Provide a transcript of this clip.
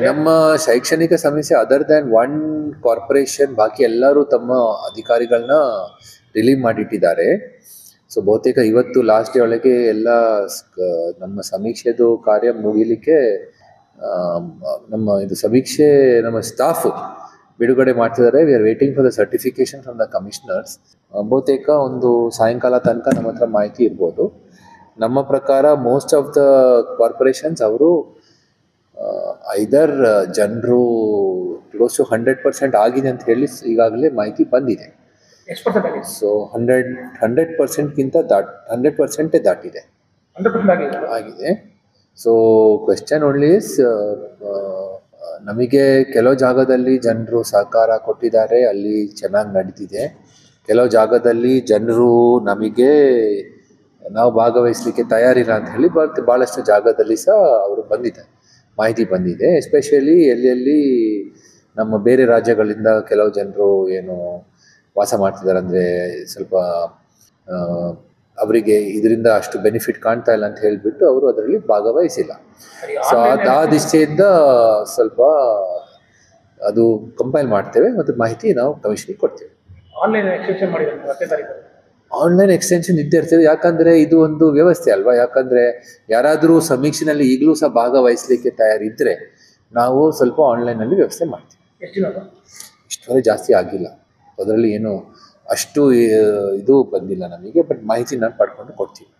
ನಮ್ಮ ಶೈಕ್ಷಣಿಕ ಸಮಸ್ಯೆ ಅದರ್ ದ್ಯಾನ್ ಒನ್ ಕಾರ್ಪೊರೇಷನ್ ಬಾಕಿ ಎಲ್ಲರೂ ತಮ್ಮ ಅಧಿಕಾರಿಗಳನ್ನ ರಿಲೀವ್ ಮಾಡಿಟ್ಟಿದ್ದಾರೆ. ಸೊ ಬಹುತೇಕ ಇವತ್ತು ಲಾಸ್ಟ್ ಡೇ ಒಳಗೆ ಎಲ್ಲ ನಮ್ಮ ಸಮೀಕ್ಷೆದು ಕಾರ್ಯ ಮುಗಿಲಿಕ್ಕೆ ನಮ್ಮ ಇದು ಸಮೀಕ್ಷೆ ನಮ್ಮ ಸ್ಟಾಫ್ ಬಿಡುಗಡೆ ಮಾಡ್ತಿದ್ದಾರೆ. We are waiting for the certification from the commissioners. ಬಹುತೇಕ ಒಂದು ಸಾಯಂಕಾಲ ತನಕ ನಮ್ಮ ಹತ್ರ ಮಾಹಿತಿ ಇರ್ಬೋದು. ನಮ್ಮ ಪ್ರಕಾರ ಮೋಸ್ಟ್ ಆಫ್ ದ ಕಾರ್ಪೊರೇಷನ್ಸ್ ಅವರು ಐದರ್ ಜನರು ಕ್ಲೋಸ್ ಟು 100% ಆಗಿದೆ ಅಂತ ಹೇಳಿ ಈಗಾಗಲೇ ಮಾಹಿತಿ ಬಂದಿದೆ. ಸೊ 100%ಗಿಂತ 100% ದಾಟಿದೆ ಆಗಿದೆ. ಸೊ ಕ್ವೆಶ್ಚನ್ ಓನ್ಲಿ ಇಸ್, ನಮಗೆ ಕೆಲವು ಜಾಗದಲ್ಲಿ ಜನರು ಸಹಕಾರ ಕೊಟ್ಟಿದ್ದಾರೆ, ಅಲ್ಲಿ ಚೆನ್ನಾಗಿ ನಡೀತಿದೆ. ಕೆಲವು ಜಾಗದಲ್ಲಿ ಜನರು ನಮಗೆ ನಾವು ಭಾಗವಹಿಸಲಿಕ್ಕೆ ತಯಾರಿಲ್ಲ ಅಂತ ಹೇಳಿ ಭಾಳಷ್ಟು ಜಾಗದಲ್ಲಿ ಸಹ ಅವರು ಮಾಹಿತಿ ಬಂದಿದೆ. ಎಸ್ಪೆಷಲಿ ಎಲ್ಲೆಲ್ಲಿ ನಮ್ಮ ಬೇರೆ ರಾಜ್ಯಗಳಿಂದ ಕೆಲವು ಜನರು ಏನು ವಾಸ ಮಾಡ್ತಿದ್ದಾರೆ, ಅಂದರೆ ಸ್ವಲ್ಪ ಅವರಿಗೆ ಇದರಿಂದ ಅಷ್ಟು ಬೆನಿಫಿಟ್ ಕಾಣ್ತಾ ಇಲ್ಲ ಅಂತ ಹೇಳಿಬಿಟ್ಟು ಅವರು ಅದರಲ್ಲಿ ಭಾಗವಹಿಸಿಲ್ಲ. ಸೊ ಆ ದಿಶೆಯಿಂದ ಸ್ವಲ್ಪ ಅದು ಕಂಪೈಲ್ ಮಾಡ್ತೇವೆ ಮತ್ತು ಮಾಹಿತಿ ನಾವು ಕಮಿಷನಿಗೆ ಕೊಡ್ತೇವೆ. ಆನ್ಲೈನ್ ಎಕ್ಸ್ಟೆನ್ಷನ್ ಇದ್ದೇ ಇರ್ತದೆ, ಯಾಕಂದರೆ ಇದು ಒಂದು ವ್ಯವಸ್ಥೆ ಅಲ್ವಾ. ಯಾಕಂದರೆ ಯಾರಾದರೂ ಸಮೀಕ್ಷೆನಲ್ಲಿ ಈಗಲೂ ಸಹ ಭಾಗವಹಿಸಲಿಕ್ಕೆ ತಯಾರಿದ್ದರೆ ನಾವು ಸ್ವಲ್ಪ ಆನ್ಲೈನಲ್ಲಿ ವ್ಯವಸ್ಥೆ ಮಾಡ್ತೀವಿ. ಇಷ್ಟವರೆಗೆ ಜಾಸ್ತಿ ಆಗಿಲ್ಲ, ಅದರಲ್ಲಿ ಏನು ಅಷ್ಟು ಇದು ಬಂದಿಲ್ಲ ನಮಗೆ, ಬಟ್ ಮಾಹಿತಿ ನಾನು ಪಡ್ಕೊಂಡು ಕೊಡ್ತೀವಿ.